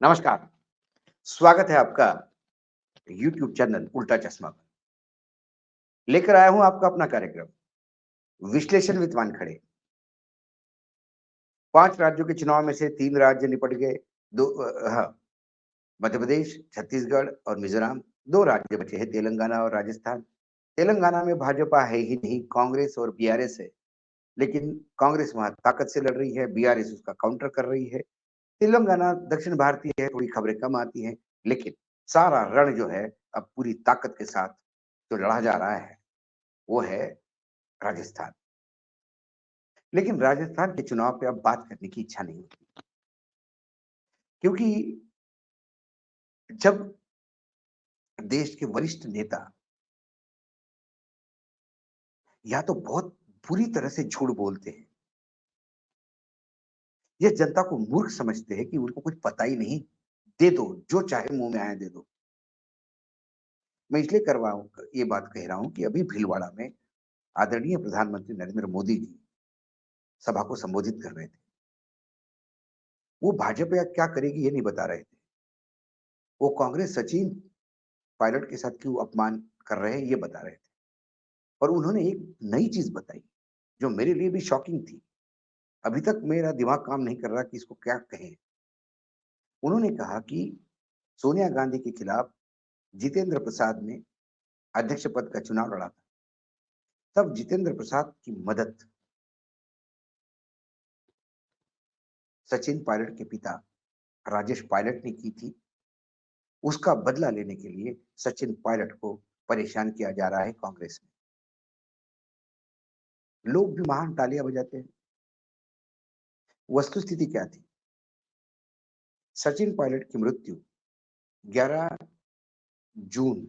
नमस्कार, स्वागत है आपका यूट्यूब चैनल उल्टा चश्मा पर। लेकर आया हूँ आपका अपना कार्यक्रम विश्लेषण विद वानखड़े। 5 राज्यों के चुनाव में से 3 राज्य निपट गए। 2 हाँ, मध्य प्रदेश, छत्तीसगढ़ और मिज़ोरम। 2 राज्य बचे हैं तेलंगाना और राजस्थान। तेलंगाना में भाजपा है ही नहीं, कांग्रेस और बीआरएस है। लेकिन कांग्रेस वहाँ ताकत से लड़ रही है, बीआरएस उसका काउंटर कर रही है। तेलंगाना दक्षिण भारतीय है, थोड़ी खबरें कम आती हैं, लेकिन सारा रण जो है अब पूरी ताकत के साथ जो लड़ा जा रहा है, वो है राजस्थान। लेकिन राजस्थान के चुनाव पे अब बात करने की इच्छा नहीं होती, क्योंकि जब देश के वरिष्ठ नेता या तो बहुत बुरी तरह से झूठ बोलते हैं या जनता को मूर्ख समझते हैं कि उनको कुछ पता ही नहीं, दे दो, जो चाहे मुँह में आए दे दो। मैं इसलिए ये बात कह रहा हूँ कि अभी भीलवाड़ा में आदरणीय प्रधानमंत्री नरेंद्र मोदी जी सभा को संबोधित कर रहे थे। वो भाजपा क्या करेगी ये नहीं बता रहे थे। वो कांग्रेस सचिन पायलट के साथ क्यों अपमान कर रहे हैं ये बता रहे थे। और उन्होंने एक नई चीज बताई जो मेरे लिए भी शॉकिंग थी। अभी तक मेरा दिमाग काम नहीं कर रहा कि इसको क्या कहें। उन्होंने कहा कि सोनिया गांधी के खिलाफ जितेंद्र प्रसाद ने अध्यक्ष पद का चुनाव लड़ा था, तब जितेंद्र प्रसाद की मदद सचिन पायलट के पिता राजेश पायलट ने की थी। उसका बदला लेने के लिए सचिन पायलट को परेशान किया जा रहा है कांग्रेस में। लोग भी महान तालियां बजाते हैं। वस्तुस्थिति क्या थी? सचिन पायलट की मृत्यु 11 जून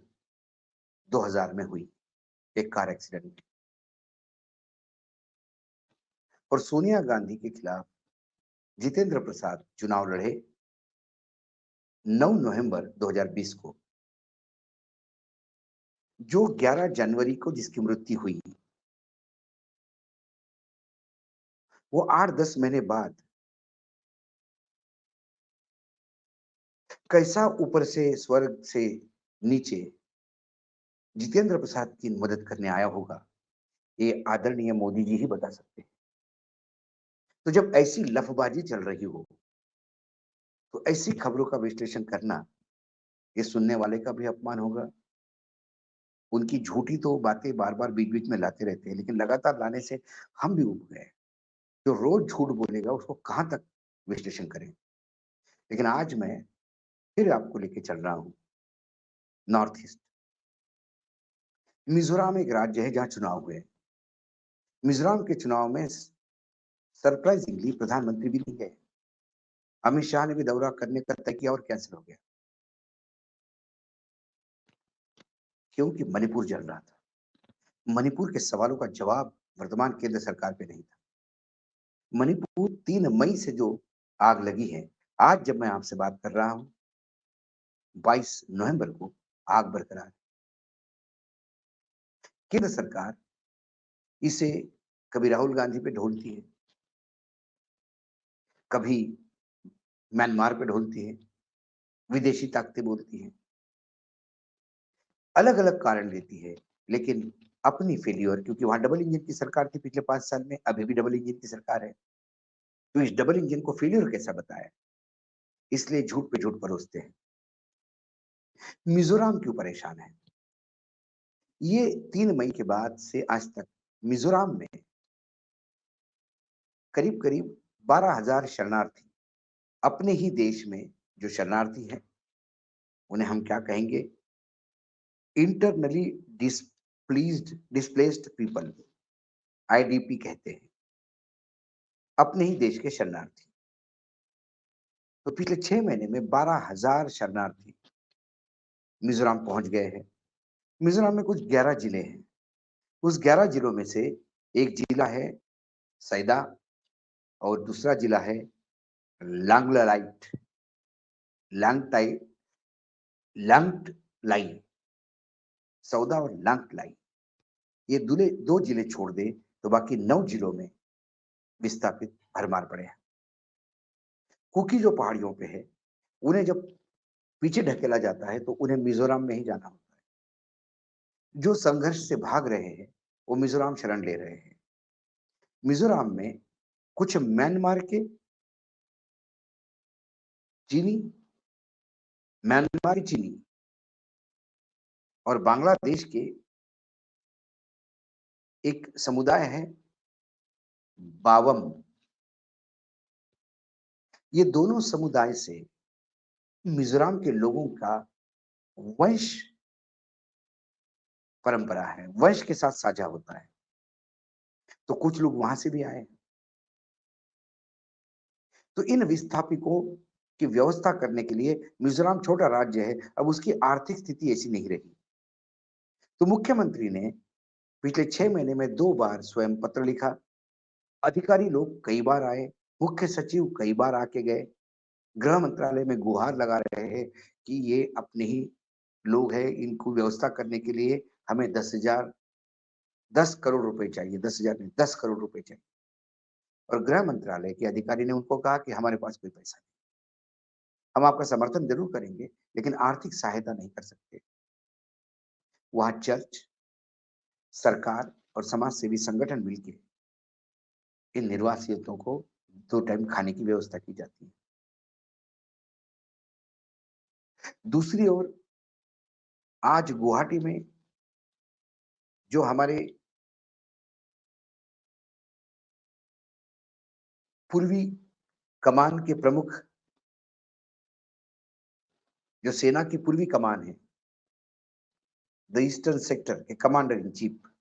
2000 में हुई एक कार एक्सीडेंट में। और सोनिया गांधी के खिलाफ जितेंद्र प्रसाद चुनाव लड़े 9 नवंबर 2020 को। जो 11 जनवरी को जिसकी मृत्यु हुई, वो 8-10 महीने बाद कैसा ऊपर से स्वर्ग से नीचे जितेंद्र प्रसाद की मदद करने आया होगा, ये आदरणीय मोदी जी ही बता सकते हैं। तो जब ऐसी लफबाजी चल रही हो, तो ऐसी खबरों का विश्लेषण करना ये सुनने वाले का भी अपमान होगा। उनकी झूठी तो बातें बार-बार बीच-बीच में लाते रहते हैं, लेकिन लगातार लाने से हम भी ऊब गए। जो रोज झूठ बोलेगा उसको कहाँ तक विश्लेषण करें। लेकिन आज मैं फिर आपको लेके चल रहा हूँ नॉर्थ ईस्ट। मिजोरम एक राज्य है जहाँ चुनाव हुए। मिजोरम के चुनाव में सरप्राइजिंगली प्रधानमंत्री भी नहीं गए। अमित शाह ने भी दौरा करने का तय किया और कैंसिल हो गया, क्योंकि मणिपुर जल रहा था। मणिपुर के सवालों का जवाब वर्तमान केंद्र सरकार पे नहीं था। मणिपुर 3 मई से जो आग लगी है, आज जब मैं आपसे बात कर रहा हूँ 22 नवंबर को आग बरकरार है। केंद्र सरकार इसे कभी राहुल गांधी पे ढोलती है, कभी म्यांमार पे ढोलती है, विदेशी ताकतें बोलती हैं, अलग अलग कारण देती है। लेकिन अपनी फेल्योर, क्योंकि वहां डबल इंजन की सरकार थी पिछले 5 साल में, अभी भी डबल इंजन की सरकार है, तो इस डबल इंजन को फेल्योर कैसा बताया, इसलिए झूठ पे झूठ परोसते हैं। मिजोरम क्यों परेशान है? ये 3 मई के बाद से आज तक मिजोरम में करीब करीब 12,000 शरणार्थी, अपने ही देश में जो शरणार्थी हैं उन्हें हम क्या कहेंगे, इंटरनली डिस्प्लेस्ड पीपल, आईडीपी कहते हैं, अपने ही देश के शरणार्थी। तो पिछले 6 महीने में 12,000 शरणार्थी मिजोरम पहुंच गए हैं। मिजोरम में कुछ 11 जिले हैं। उस 11 जिलों में से एक जिला है सैदा और दूसरा जिला है लांगलाइट लांगटाई लांगटलाई। सौदा और लांगटलाई, ये दूले 2 जिले छोड़ दे तो बाकी 9 जिलों में विस्थापित भरमार पड़े हैं। कुकी जो पहाड़ियों पे है, उन्हें जब पीछे ढकेला जाता है तो उन्हें मिजोरम में ही जाना होता है। जो संघर्ष से भाग रहे हैं वो मिजोरम शरण ले रहे हैं। मिजोरम में कुछ म्यांमार के चीनी, म्यांमारी चीनी और बांग्लादेश के एक समुदाय है बावम। ये दोनों समुदाय से मिजोरम के लोगों का वंश परंपरा है, वंश के साथ साझा होता है। तो कुछ लोग वहां से भी आए हैं। तो इन विस्थापितों की व्यवस्था करने के लिए मिजोरम छोटा राज्य है, अब उसकी आर्थिक स्थिति ऐसी नहीं रही। तो मुख्यमंत्री ने पिछले 6 महीने में 2 बार स्वयं पत्र लिखा। अधिकारी लोग कई बार आए, मुख्य सचिव कई बार आके गए, गृह मंत्रालय में गुहार लगा रहे हैं कि ये अपने ही लोग हैं, इनको व्यवस्था करने के लिए हमें 10 करोड़ रुपए चाहिए, 10,000 नहीं, 10 करोड़ रुपए चाहिए। और गृह मंत्रालय के अधिकारी ने उनको कहा कि हमारे पास कोई पैसा नहीं, हम आपका समर्थन जरूर करेंगे लेकिन आर्थिक सहायता नहीं कर सकते। वहां चर्च, सरकार और समाज सेवी संगठन मिलकर इन निर्वासितों को 2 टाइम खाने की व्यवस्था की जाती है। दूसरी ओर आज गुवाहाटी में जो हमारे पूर्वी कमान के प्रमुख, जो सेना की पूर्वी कमान है, द ईस्टर्न सेक्टर के commander in chief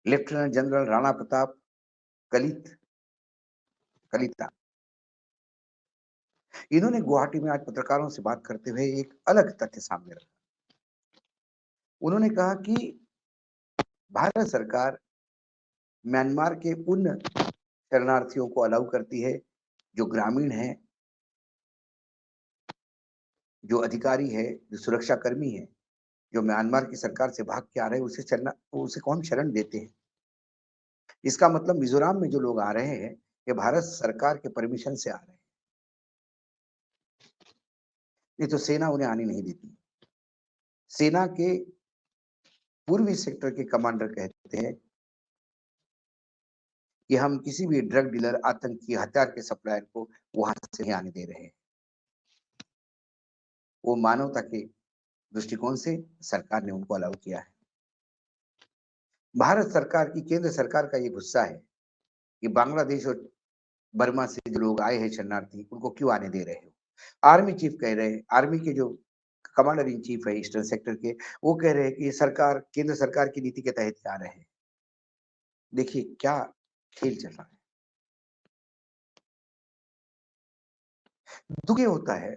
lieutenant general Rana Pratap कलित कलिता, इन्होंने गुवाहाटी में आज पत्रकारों से बात करते हुए एक अलग तथ्य सामने रखा। उन्होंने कहा कि भारत सरकार म्यांमार के उन शरणार्थियों को अलाउ करती है जो ग्रामीण है, जो अधिकारी है, जो सुरक्षा कर्मी है, जो म्यांमार की सरकार से भाग के आ रहे हैं, उसे कौन शरण देते हैं। इसका मतलब मिजोरम में जो लोग आ रहे हैं ये भारत सरकार के परमिशन से आ रहे हैं, नहीं तो सेना उन्हें आने नहीं देती। सेना के पूर्वी सेक्टर के कमांडर कहते हैं कि हम किसी भी ड्रग डीलर, आतंकी, हथियार के सप्लायर को वहां से नहीं आने दे रहे हैं। वो मानवता के दृष्टिकोण से सरकार ने उनको अलाउ किया है। भारत सरकार की, केंद्र सरकार का ये गुस्सा है कि बांग्लादेश और बर्मा से जो लोग आए हैं शरणार्थी, उनको क्यों आने दे रहे हो। आर्मी चीफ कह रहे हैं, आर्मी के जो कमांडर इन चीफ है ईस्टर्न सेक्टर के, वो कह रहे हैं कि ये सरकार, केंद्र सरकार की नीति के तहत आ रहे हैं। देखिए क्या खेल चल रहा है। दुख ये होता है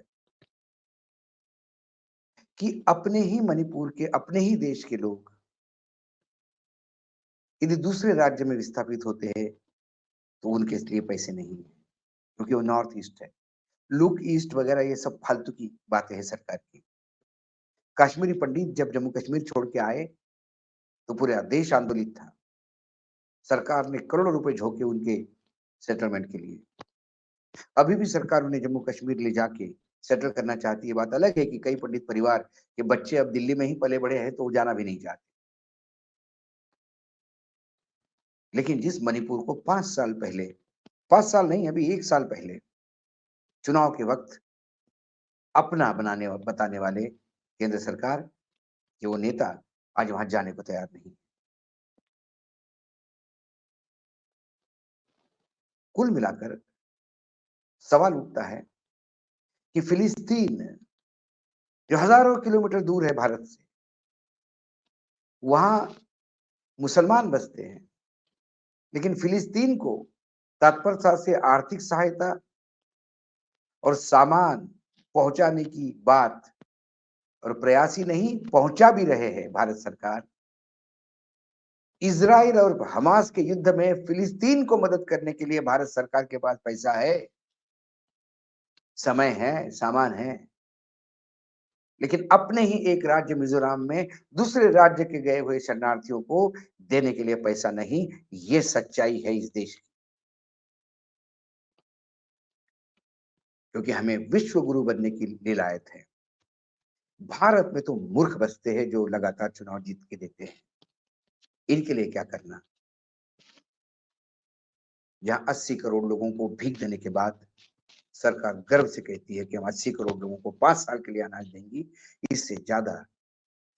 कि अपने ही मणिपुर के, अपने ही देश के लोग यदि दूसरे राज्य में विस्थापित होते हैं तो उनके लिए पैसे नहीं है, क्योंकि वो नॉर्थ ईस्ट है। लुक ईस्ट वगैरह ये सब फालतू की बातें हैं सरकार की। कश्मीरी पंडित जब जम्मू कश्मीर छोड़ के आए तो पूरा देश आंदोलित था। सरकार ने करोड़ों रुपए झोंके उनके सेटलमेंट के लिए। अभी भी सरकार उन्हें जम्मू कश्मीर ले जाके सेटल करना चाहती है। बात अलग है कि कई पंडित परिवार के बच्चे अब दिल्ली में ही पले बड़े हैं तो वो जाना भी नहीं चाहते। लेकिन जिस मणिपुर को 5 साल पहले, 5 साल नहीं, अभी 1 साल पहले चुनाव के वक्त अपना बताने वाले केंद्र सरकार के वो नेता आज वहां जाने को तैयार नहीं। कुल मिलाकर सवाल उठता है कि फिलिस्तीन जो हजारों किलोमीटर दूर है भारत से, वहां मुसलमान बसते हैं, लेकिन फिलिस्तीन को तत्परता से आर्थिक सहायता और सामान पहुंचाने की बात और प्रयास ही नहीं, पहुंचा भी रहे हैं भारत सरकार। इजराइल और हमास के युद्ध में फिलिस्तीन को मदद करने के लिए भारत सरकार के पास पैसा है, समय है, सामान है, लेकिन अपने ही एक राज्य मिजोरम में दूसरे राज्य के गए हुए शरणार्थियों को देने के लिए पैसा नहीं। ये सच्चाई है इस देश की। क्योंकि हमें विश्व गुरु बनने के लिए लाए थे। भारत में तो मूर्ख बचते हैं जो लगातार चुनाव जीत के देते हैं। इनके लिए क्या करना? जहां 80 करोड़ लोगों को भीख देने के बाद सरकार गर्व से कहती है कि हम 80 करोड़ लोगों को 5 साल के लिए अनाज देंगी, इससे ज्यादा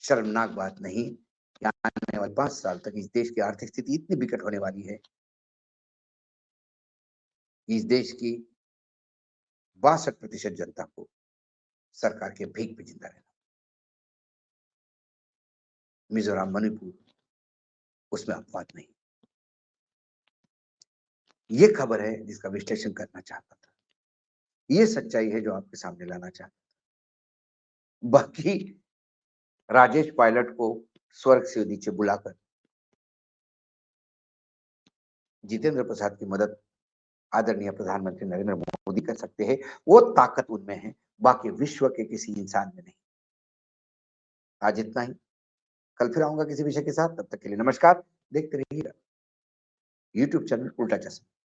शर्मनाक बात नहीं कि आने वाले 5 साल तक इस देश की आर्थिक स्थिति इतनी विकट होने वाली है, इस देश की 62% जनता को सरकार के भीख पे जिंदा रहना। मिजोरम, मणिपुर, उसमें अपवाद नहीं। ये खबर है जिसका विश्लेषण करना चाहता था। ये सच्चाई है जो आपके सामने लाना चाहता था। बाकी राजेश पायलट को स्वर्ग से नीचे बुलाकर जितेंद्र प्रसाद की मदद आदरणीय प्रधानमंत्री नरेंद्र मोदी कर सकते हैं। वो ताकत उनमें है, बाकी विश्व के किसी इंसान में नहीं। आज इतना ही। कल फिर आऊंगा किसी विषय के साथ। तब तक के लिए नमस्कार। देखते रहिएगा यूट्यूब चैनल उल्टा चश्मा।